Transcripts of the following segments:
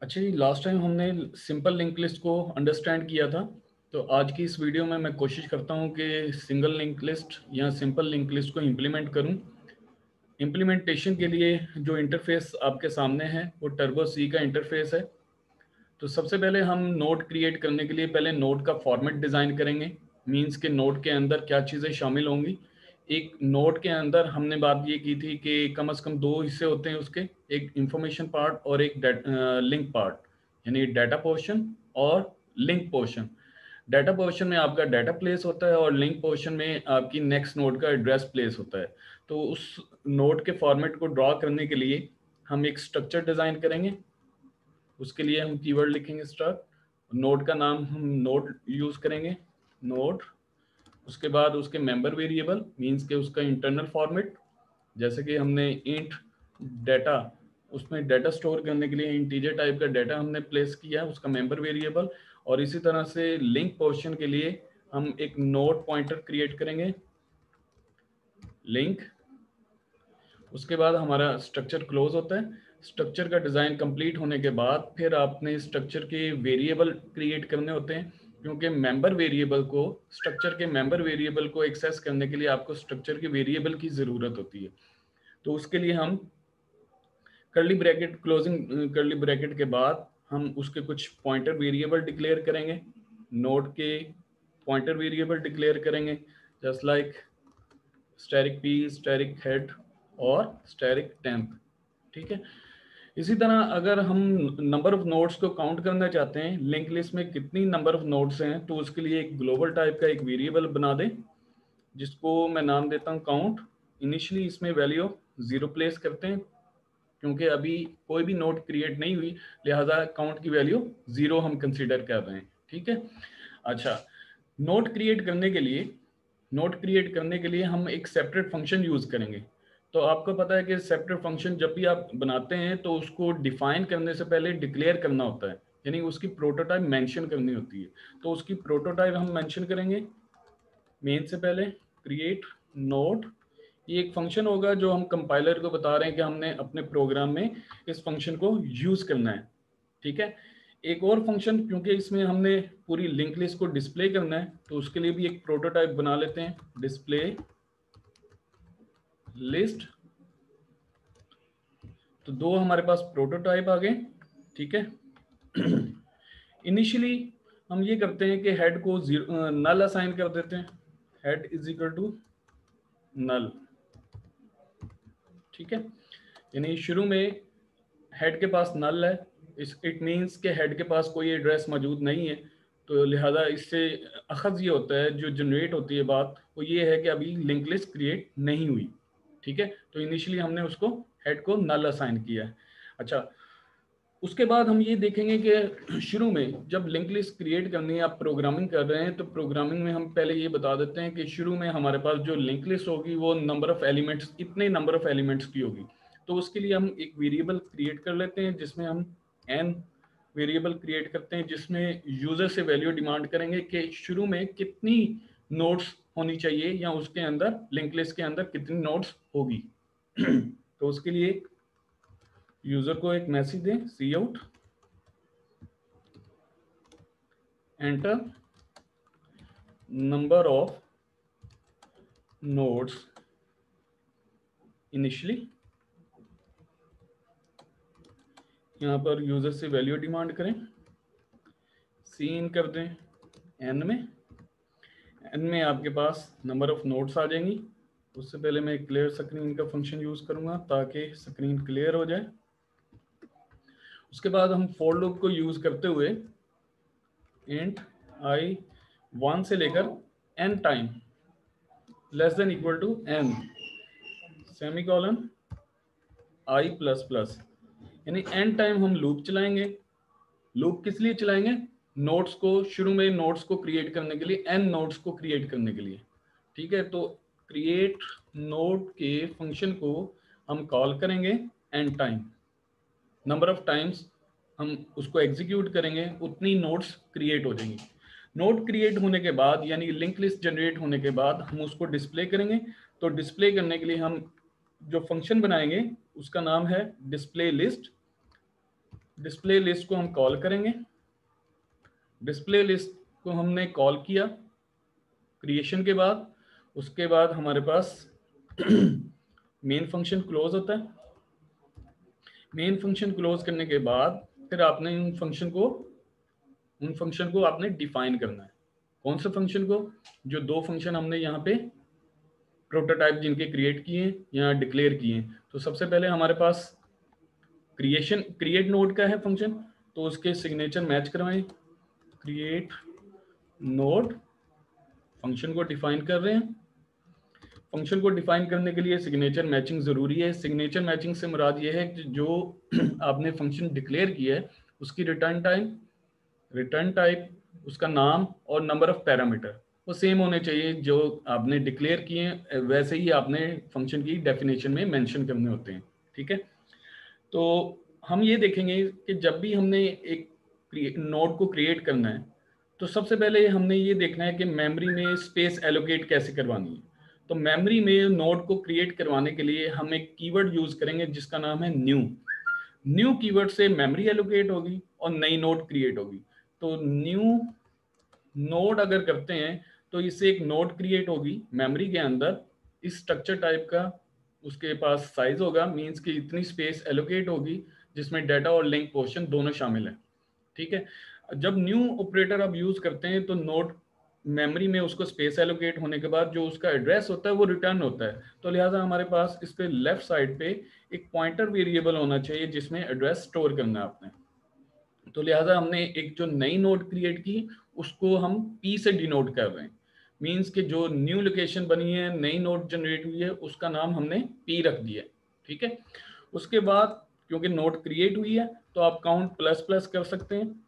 अच्छा जी, last time हमने simple link list को अंडरस्टैंड किया था। तो आज की इस वीडियो में मैं कोशिश करता हूं कि सिंगल लिंक लिस्ट या सिंपल लिंक लिस्ट को इम्प्लीमेंट करूं। इम्प्लीमेंटेशन के लिए जो इंटरफेस आपके सामने है वो टर्बो सी का इंटरफेस है। तो सबसे पहले हम नोड क्रिएट करने के लिए पहले नोड का फॉर्मेट डिज़ाइन करेंगे। मीन्स के नोड के अंदर क्या चीज़ें शामिल होंगी। एक नोड के अंदर हमने बात ये की थी कि कम से कम दो हिस्से होते हैं उसके, एक इंफॉर्मेशन पार्ट और एक लिंक पार्ट, यानी डाटा पोर्शन और लिंक पोर्शन। डाटा पोर्शन में आपका डाटा प्लेस होता है और लिंक पोर्शन में आपकी नेक्स्ट नोड का एड्रेस प्लेस होता है। तो उस नोड के फॉर्मेट को ड्रॉ करने के लिए हम एक स्ट्रक्चर डिज़ाइन करेंगे। उसके लिए हम कीवर्ड लिखेंगे स्ट्रक्ट, नोड का नाम हम नोड यूज करेंगे, नोड। उसके बाद उसके मेंबर वेरिएबल मींस के उसका इंटरनल फॉर्मेट, जैसे कि हमने इंट डाटा, उसमें डाटा स्टोर करने के लिए इंटीजर टाइप का डाटा हमने प्लेस किया है, उसका मेंबर वेरिएबल। और इसी तरह से लिंक पोर्शन के लिए हम एक नोड पॉइंटर क्रिएट करेंगे, लिंक। उसके बाद हमारा स्ट्रक्चर क्लोज होता है। स्ट्रक्चर का डिज़ाइन कंप्लीट होने के बाद फिर आपने स्ट्रक्चर के वेरिएबल क्रिएट करने होते हैं, क्योंकि मेंबर वेरिएबल को, स्ट्रक्चर के मेंबर वेरिएबल को एक्सेस करने के लिए आपको स्ट्रक्चर के वेरिएबल की ज़रूरत होती है। तो उसके लिए हम curly bracket, closing curly bracket के बाद हम उसके कुछ पॉइंटर वेरिएबल डिक्लेयर करेंगे, नोड के पॉइंटर वेरिएबल डिक्लेयर करेंगे, just like static P, static head और स्टैटिक टेम्प। ठीक है। इसी तरह अगर हम नंबर ऑफ नोड्स को काउंट करना चाहते हैं, लिंक लिस्ट में कितनी नंबर ऑफ नोड्स हैं, तो उसके लिए एक ग्लोबल टाइप का एक वेरिएबल बना दें, जिसको मैं नाम देता हूं काउंट। इनिशियली इसमें वैल्यू 0 प्लेस करते हैं, क्योंकि अभी कोई भी नोड क्रिएट नहीं हुई, लिहाजा काउंट की वैल्यू 0 हम कंसीडर कर रहे हैं। ठीक है। अच्छा, नोड क्रिएट करने के लिए, नोड क्रिएट करने के लिए हम एक सेपरेट फंक्शन यूज करेंगे। तो आपको पता है कि सेपरेट फंक्शन जब भी आप बनाते हैं तो उसको डिफाइन करने से पहले डिक्लेयर करना होता है, यानी उसकी प्रोटोटाइप मेंशन करनी होती है। तो उसकी प्रोटोटाइप हम मेंशन करेंगे मेन से पहले, क्रिएट नोड। ये एक फंक्शन होगा जो हम कंपाइलर को बता रहे हैं कि हमने अपने प्रोग्राम में इस फंक्शन को यूज करना है। ठीक है। एक और फंक्शन, क्योंकि इसमें हमने पूरी लिंक लिस्ट को डिस्प्ले करना है, तो उसके लिए भी एक प्रोटोटाइप बना लेते हैं, डिस्प्ले लिस्ट। तो दो हमारे पास प्रोटोटाइप आ गए। ठीक है। इनिशियली हम ये करते हैं कि हेड को नल असाइन कर देते हैं, head is equal to null. ठीक है। यानी शुरू में हेड के पास नल है, इट मीन्स के हेड के पास कोई एड्रेस मौजूद नहीं है। तो लिहाजा इससे अखज़ ये होता है, जो जनरेट होती है बात, वो ये है कि अभी लिंक लिस्ट क्रिएट नहीं हुई। ठीक है। तो इनिशियली हमने उसको हेड को नल असाइन किया है। अच्छा, उसके बाद हम ये देखेंगे कि शुरू में जब लिंक लिस्ट क्रिएट करनी है, आप प्रोग्रामिंग कर रहे हैं, तो प्रोग्रामिंग में हम पहले ये बता देते हैं कि शुरू में हमारे पास जो लिंक लिस्ट होगी वो नंबर ऑफ एलिमेंट्स, इतने नंबर ऑफ एलिमेंट्स की होगी। तो उसके लिए हम एक वेरिएबल क्रिएट कर लेते हैं, जिसमें हम n वेरिएबल क्रिएट करते हैं, जिसमें यूजर से वैल्यू डिमांड करेंगे कि शुरू में कितनी नोड्स होनी चाहिए, या उसके अंदर लिंक लिस्ट के अंदर कितनी नोड्स होगी। तो उसके लिए यूजर को एक मैसेज दें, cout enter number of nodes initially. यहाँ पर यूजर से वैल्यू डिमांड करें, सी इन कर दें एन में। एन में आपके पास नंबर ऑफ नोड्स आ जाएंगी। उससे पहले मैं क्लियर स्क्रीन का फंक्शन यूज करूंगा ताकि स्क्रीन क्लियर हो जाए। उसके बाद हम फॉर लूप को यूज करते हुए इंट आई 1 से लेकर n time less than equal to n semicolon i plus plus, यानी n टाइम हम लूप चलाएंगे। लूप किस लिए चलाएंगे? नोड्स को, शुरू में नोड्स को क्रिएट करने के लिए, n नोड्स को क्रिएट करने के लिए। ठीक है। तो क्रिएट नोड के फंक्शन को हम कॉल करेंगे n time, number of times हम उसको एग्जीक्यूट करेंगे उतनी नोड्स क्रिएट हो जाएंगी। नोड क्रिएट होने के बाद, यानी लिंक लिस्ट जनरेट होने के बाद, हम उसको डिस्प्ले करेंगे। तो डिस्प्ले करने के लिए हम जो फंक्शन बनाएंगे उसका नाम है डिस्प्ले लिस्ट। डिस्प्ले लिस्ट को हम कॉल करेंगे। डिस्प्ले लिस्ट को हमने कॉल किया क्रिएशन के बाद, उसके बाद हमारे पास मेन फंक्शन क्लोज होता है। मेन फंक्शन क्लोज करने के बाद फिर आपने उन फंक्शन को आपने डिफाइन करना है। कौन से फंक्शन को? जो दो फंक्शन हमने यहाँ पे प्रोटोटाइप जिनके क्रिएट किए हैं या डिक्लेयर किए हैं। तो सबसे पहले हमारे पास क्रिएट नोड का है फंक्शन, तो उसके सिग्नेचर मैच करवाएं। क्रिएट नोड फंक्शन को डिफाइन कर रहे हैं। फंक्शन को डिफाइन करने के लिए सिग्नेचर मैचिंग जरूरी है। सिग्नेचर मैचिंग से मुराद ये है कि जो आपने फंक्शन डिक्लेयर किया है उसकी रिटर्न टाइप, उसका नाम और नंबर ऑफ पैरामीटर वो सेम होने चाहिए। जो आपने डिक्लेयर किए हैं वैसे ही आपने फंक्शन की डेफिनेशन में मेंशन करने होते हैं। ठीक है, तो हम ये देखेंगे कि जब भी हमने एक नोड को क्रिएट करना है तो सबसे पहले हमने ये देखना है कि मेमोरी में स्पेस एलोकेट कैसे करवानी है। तो मेमोरी में नोड को क्रिएट करवाने के लिए हम एक कीवर्ड यूज करेंगे जिसका नाम है न्यू। न्यू कीवर्ड से मेमोरी एलोकेट होगी और नई नोड क्रिएट होगी। तो न्यू नोड अगर करते हैं तो इससे एक नोड क्रिएट होगी मेमोरी के अंदर इस स्ट्रक्चर टाइप का। उसके पास साइज होगा, मींस कि इतनी स्पेस एलोकेट होगी जिसमें डाटा और लिंक पोर्शन दोनों शामिल है। ठीक है, जब न्यू ऑपरेटर आप यूज करते हैं तो नोड मेमोरी में उसको स्पेस एलोकेट होने के बाद जो उसका एड्रेस होता है वो रिटर्न होता है। तो लिहाजा हमारे पास इस पे लेफ्ट साइड पे एक पॉइंटर वेरिएबल होना चाहिए जिसमें एड्रेस स्टोर करना है आपने। तो लिहाजा हमने एक जो नई नोड क्रिएट की उसको हम पी से डिनोट कर रहे हैं। मींस कि जो न्यू लोकेशन बनी है, नई नोड जनरेट हुई है, उसका नाम हमने पी रख दिया। ठीक है, उसके बाद क्योंकि नोड क्रिएट हुई है तो आप काउंट प्लस प्लस कर सकते हैं।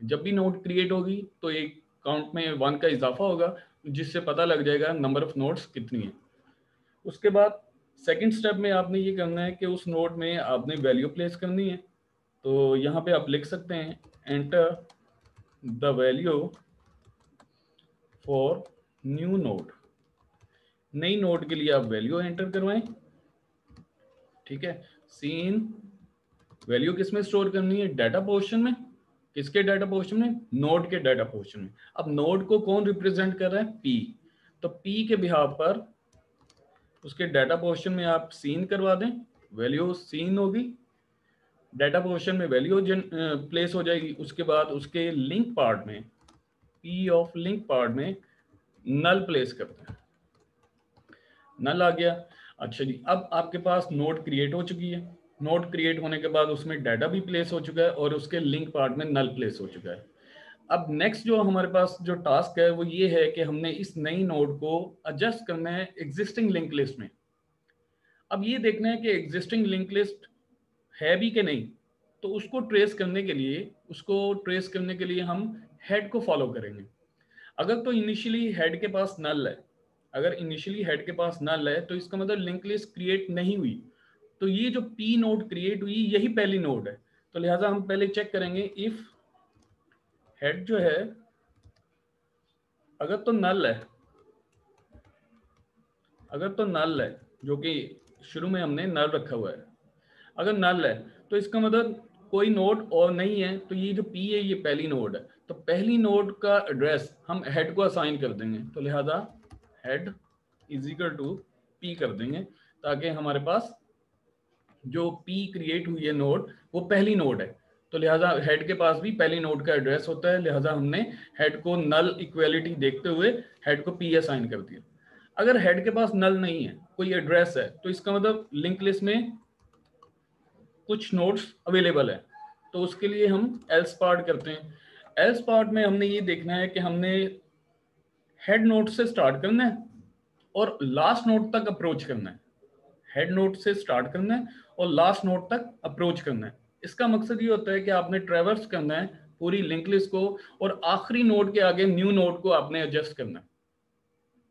जब भी नोड क्रिएट होगी तो एक काउंट में 1 का इजाफा होगा जिससे पता लग जाएगा नंबर ऑफ नोड्स कितनी है। उसके बाद सेकंड स्टेप में आपने ये करना है कि उस नोड में आपने वैल्यू प्लेस करनी है। तो यहाँ पे आप लिख सकते हैं enter the value for new node. नई नोड के लिए आप वैल्यू एंटर करवाएं। ठीक है, सीन वैल्यू किस में स्टोर करनी है? डाटा पोर्शन में। किसके डाटा पोर्शन में? नोड के डाटा पोर्शन में। अब नोड को कौन रिप्रेजेंट कर रहा है? पी। तो पी के बिहाफ पर उसके डाटा पोर्शन में आप सीन करवा दें, वैल्यू सीन होगी, डाटा पोर्शन में वैल्यू प्लेस हो जाएगी। उसके बाद उसके लिंक पार्ट में पी ऑफ लिंक पार्ट में नल प्लेस करते हैं। नल आ गया। अच्छा जी, अब आपके पास नोड क्रिएट हो चुकी है। नोड क्रिएट होने के बाद उसमें डाटा भी प्लेस हो चुका है और उसके लिंक पार्ट में नल प्लेस हो चुका है। अब नेक्स्ट जो हमारे पास जो टास्क है वो ये है कि हमने इस नई नोड को एडजस्ट करना है एग्जिस्टिंग लिंक लिस्ट में। अब ये देखना है कि एग्जिस्टिंग लिंक लिस्ट है भी कि नहीं। तो उसको ट्रेस करने के लिए हम हेड को फॉलो करेंगे। अगर तो इनिशियली हेड के पास नल है, अगर इनिशियली हेड के पास नल है तो इसका मतलब लिंक लिस्ट क्रिएट नहीं हुई। तो ये जो पी नोड क्रिएट हुई यही पहली नोड है। तो लिहाजा हम पहले चेक करेंगे इफ हेड जो है अगर तो नल है, अगर तो नल है जो कि शुरू में हमने नल रखा हुआ है, अगर नल है तो इसका मतलब कोई नोड और नहीं है। तो ये जो पी है ये पहली नोड है। तो पहली नोड का एड्रेस हम हेड को असाइन कर देंगे। तो लिहाजा head is equal to P कर देंगे ताकि हमारे पास जो पी क्रिएट हुई है नोड वो पहली नोड है। तो लिहाजा हेड के पास भी पहली नोड का एड्रेस होता है। लिहाजा हमने हेड को नल इक्वेलिटी देखते हुए हेड को पी असाइन कर दिया। अगर हेड के पास नल नहीं है, कोई एड्रेस है, तो इसका मतलब लिंक लिस्ट में कुछ नोड्स अवेलेबल है। तो उसके लिए हम एल्स पार्ट करते हैं। एल्स पार्ट में हमने ये देखना है कि हमने हेड नोड से स्टार्ट करना है और लास्ट नोड तक अप्रोच करना है। हेड नोड से स्टार्ट करना है और लास्ट नोड तक अप्रोच करना है। इसका मकसद ये होता है कि आपने ट्रैवर्स करना है पूरी लिंक लिस्ट को और आखिरी नोड के आगे न्यू नोड को आपने एडजस्ट करना है।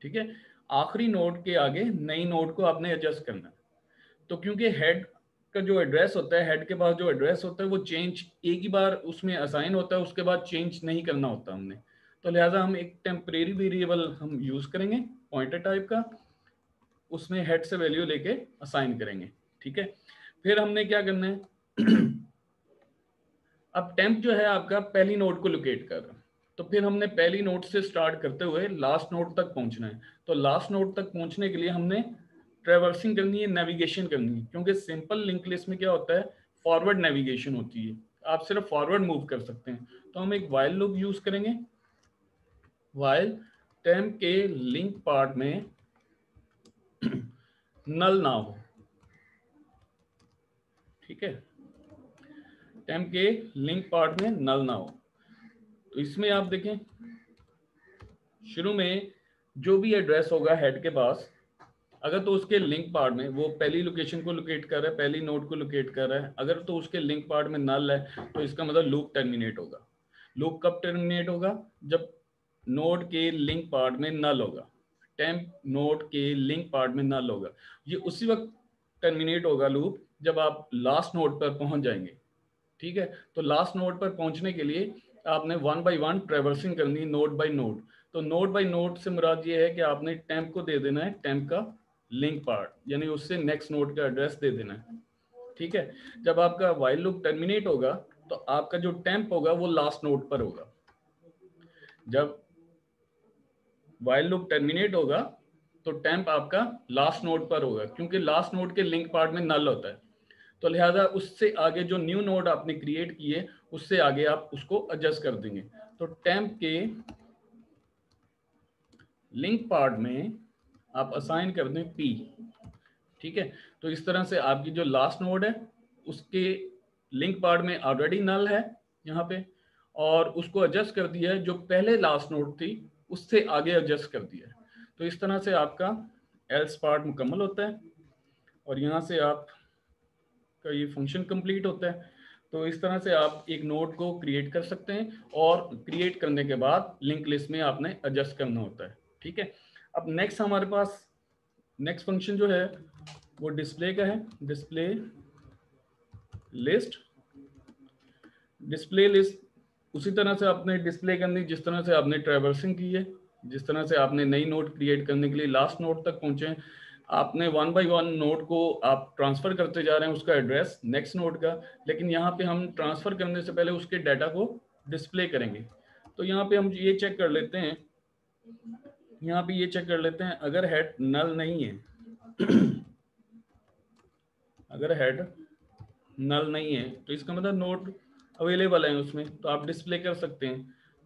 ठीक है, आखिरी नोड के आगे नई नोड को आपने एडजस्ट करना है। तो क्योंकि हेड का जो एड्रेस होता है, हेड के पास जो एड्रेस होता है वो चेंज एक ही बार उसमें असाइन होता है, उसके बाद चेंज नहीं करना होता हमने। तो लिहाजा हम एक टेम्परेरी वेरिएबल हम यूज करेंगे पॉइंटर टाइप का, उसमें हेड से वैल्यू लेके असाइन करेंगे। ठीक है, फिर हमने क्या करना है अब टेम्प जो है आपका पहली नोड को लोकेट कर रहा है, तो फिर हमने पहली नोड से स्टार्ट करते हुए लास्ट नोड तक पहुंचना है। तो लास्ट नोड तक पहुंचने के लिए हमने ट्रेवर्सिंग करनी है, नेविगेशन करनी है, क्योंकि सिंपल लिंक लिस्ट में क्या होता है, फॉरवर्ड नेविगेशन होती है, आप सिर्फ फॉरवर्ड मूव कर सकते हैं। तो हम एक व्हाइल लूप यूज करेंगे, व्हाइल टेम्प के लिंक पार्ट में नल ना हो, ठीक है, टेम्प के लिंक पार्ट में नल ना हो। तो इसमें आप देखें शुरू में जो भी एड्रेस होगा हेड के पास, अगर तो उसके लिंक पार्ट में वो पहली लोकेशन को लोकेट कर रहा है, पहली नोड को लोकेट कर रहा है, अगर तो उसके लिंक पार्ट में नल है तो इसका मतलब लूप टर्मिनेट होगा। लूप कब टर्मिनेट होगा, जब नोड के लिंक पार्ट में नल होगा, टेम्प नोड के लिंक पार्ट में नल होगा। ये उसी वक्त टर्मिनेट होगा लूप जब आप लास्ट नोड पर पहुंच जाएंगे, ठीक है। तो लास्ट नोड पर पहुंचने के लिए आपने वन बाय वन ट्रेवर्सिंग करनी है, नोड बाय नोड। तो नोड बाय नोड से मुराद ये है कि आपने टेम्प को दे देना है टेम्प का लिंक पार्ट, यानी उससे नेक्स्ट नोड का एड्रेस दे देना है, ठीक है। जब आपका व्हाइल लूप टर्मिनेट होगा तो आपका जो टेम्प होगा वो लास्ट नोड पर होगा। जब व्हाइल लूप टर्मिनेट होगा तो टेम्प आपका लास्ट नोड पर होगा, क्योंकि लास्ट नोड के लिंक पार्ट में नल होता है। तो लिहाजा उससे आगे जो न्यू नोड आपने क्रिएट किए उससे आगे आप उसको एडजस्ट कर देंगे। तो टेम्प के लिंक पार्ट में आप असाइन कर दें P, ठीक है। तो इस तरह से आपकी जो लास्ट नोड है उसके लिंक पार्ट में ऑलरेडी नल है यहाँ पे, और उसको एडजस्ट कर दिया है जो पहले लास्ट नोड थी उससे आगे एडजस्ट कर दिया है। तो इस तरह से आपका एल्स पार्ट मुकम्मल होता है और यहाँ से आप का ये फंक्शन कंप्लीट होता है। तो इस तरह से आप एक नोड को क्रिएट कर सकते हैं और क्रिएट करने के बाद लिंक लिस्ट में आपने एडजस्ट करना होता है, ठीक है। अब नेक्स्ट हमारे पास नेक्स्ट फंक्शन जो है वो डिस्प्ले का है, डिस्प्ले लिस्ट। डिस्प्ले लिस्ट उसी तरह से आपने डिस्प्ले करनी जिस तरह से आपने ट्रैवर्सिंग की है, जिस तरह से आपने नई नोड क्रिएट करने के लिए लास्ट नोड तक पहुंचे, आपने वन बाय वन नोड को आप ट्रांसफर करते जा रहे हैं उसका एड्रेस नेक्स्ट नोड का, लेकिन यहाँ पे हम ट्रांसफर करने से पहले उसके डाटा को डिस्प्ले करेंगे। तो यहाँ पे हम ये चेक कर लेते हैं, यहाँ पे ये चेक कर लेते हैं अगर हेड नल नहीं है अगर हेड नल नहीं है तो इसका मतलब नोड अवेलेबल है उसमें, तो आप डिस्प्ले कर सकते हैं।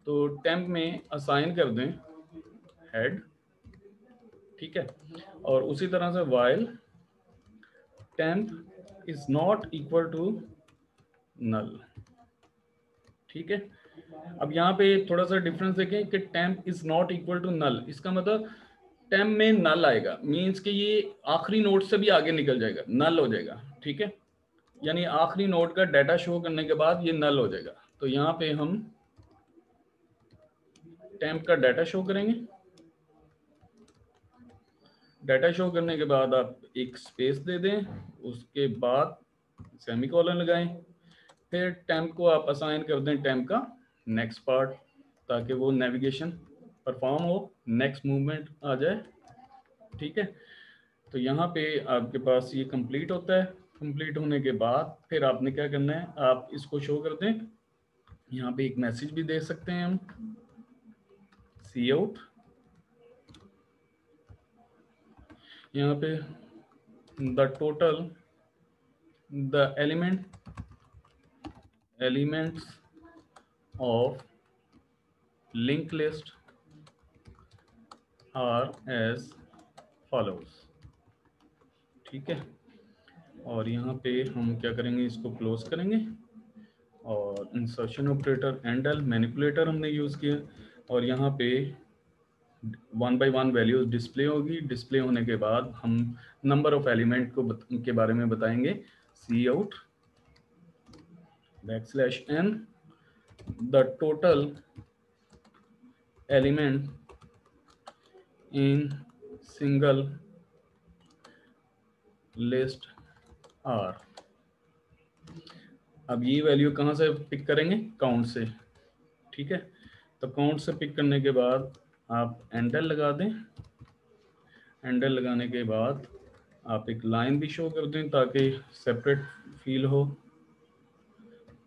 तो टेम्प में असाइन कर दें हेड, ठीक है, और उसी तरह से while temp is not equal to null, ठीक है। अब यहाँ पे थोड़ा सा डिफरेंस देखें कि temp is not equal to null, इसका मतलब टेम्प में नल आएगा, मींस कि ये आखिरी नोड से भी आगे निकल जाएगा, नल हो जाएगा, ठीक है। यानी आखिरी नोड का डाटा शो करने के बाद ये नल हो जाएगा। तो यहाँ पे हम टेम्प का डाटा शो करेंगे, डाटा शो करने के बाद आप एक स्पेस दे दें, उसके बाद सेमीकोलन लगाएं, फिर टेम्प को आप असाइन कर दें टेम्प का नेक्स्ट पार्ट, ताकि वो नेविगेशन परफॉर्म हो, नेक्स्ट मूवमेंट आ जाए, ठीक है। तो यहाँ पे आपके पास ये कंप्लीट होता है। कंप्लीट होने के बाद फिर आपने क्या करना है, आप इसको शो कर दें, यहाँ पे एक मैसेज भी दे सकते हैं हम, सी आउट, यहाँ पे the total the elements of link list are as follows, ठीक है। और यहाँ पे हम क्या करेंगे, इसको क्लोज करेंगे और इंसर्शन ऑपरेटर एंडल मैनिपुलेटर हमने यूज़ किया, और यहाँ पे one by one values display होगी। डिस्प्ले होने के बाद हम नंबर ऑफ एलिमेंट के बारे में बताएंगे, cout \n the total element in single list are. अब ये वैल्यू कहाँ से पिक करेंगे, काउंट से, ठीक है। तो काउंट से पिक करने के बाद आप एंडल लगा दें, एंडल लगाने के बाद आप एक लाइन भी शो कर दें ताकि सेपरेट फील हो,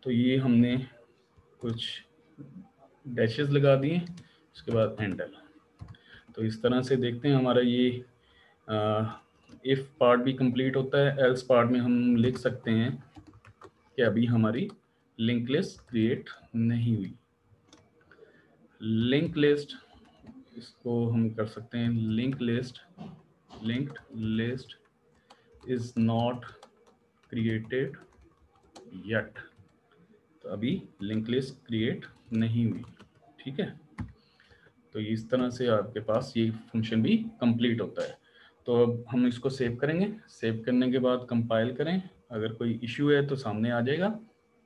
तो ये हमने कुछ डैशेस लगा दिए, उसके बाद एंडल। तो इस तरह से देखते हैं हमारा ये इफ पार्ट भी कंप्लीट होता है। एल्स पार्ट में हम लिख सकते हैं कि अभी हमारी लिंक लिस्ट क्रिएट नहीं हुई। लिंक लिस्ट, इसको हम कर सकते हैं linked list is not created yet. तो अभी लिंक लिस्ट क्रिएट नहीं हुई, ठीक है। तो इस तरह से आपके पास ये फंक्शन भी कंप्लीट होता है। तो अब हम इसको सेव करेंगे। सेव करने के बाद कंपाइल करें। अगर कोई इश्यू है तो सामने आ जाएगा,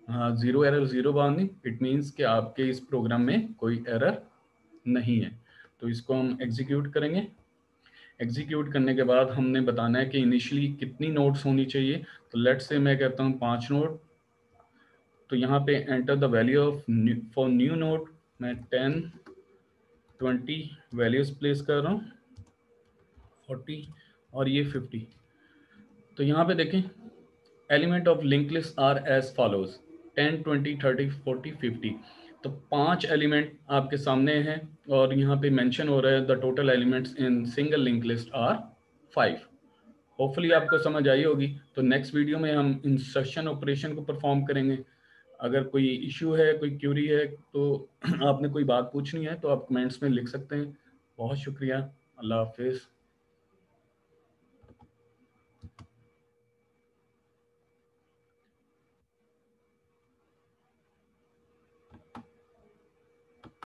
हाँ, 0 एरर 0 वार्निंग। इट मीन्स कि आपके इस प्रोग्राम में कोई एरर नहीं है। तो इसको हम एग्जीक्यूट करेंगे। एग्जीक्यूट करने के बाद हमने बताना है कि इनिशियली कितनी नोड्स होनी चाहिए। तो लेट्स से मैं कहता हूँ 5 नोड। तो यहाँ पे enter the value of for new node मैं 10 20 वैल्यूज प्लेस कर रहा हूँ, 40 और ये 50। तो यहाँ पे देखें element of link list are as follows 10 20 30 40 50। तो 5 एलिमेंट आपके सामने हैं और यहाँ पे मेंशन हो रहा है the total elements in single link list are 5। Hopefully आपको समझ आई होगी। तो नेक्स्ट वीडियो में हम इंसर्शन ऑपरेशन को परफॉर्म करेंगे। अगर कोई इशू है, कोई क्यूरी है, तो आपने कोई बात पूछनी है तो आप कमेंट्स में लिख सकते हैं। बहुत शुक्रिया। अल्लाह हाफिज़।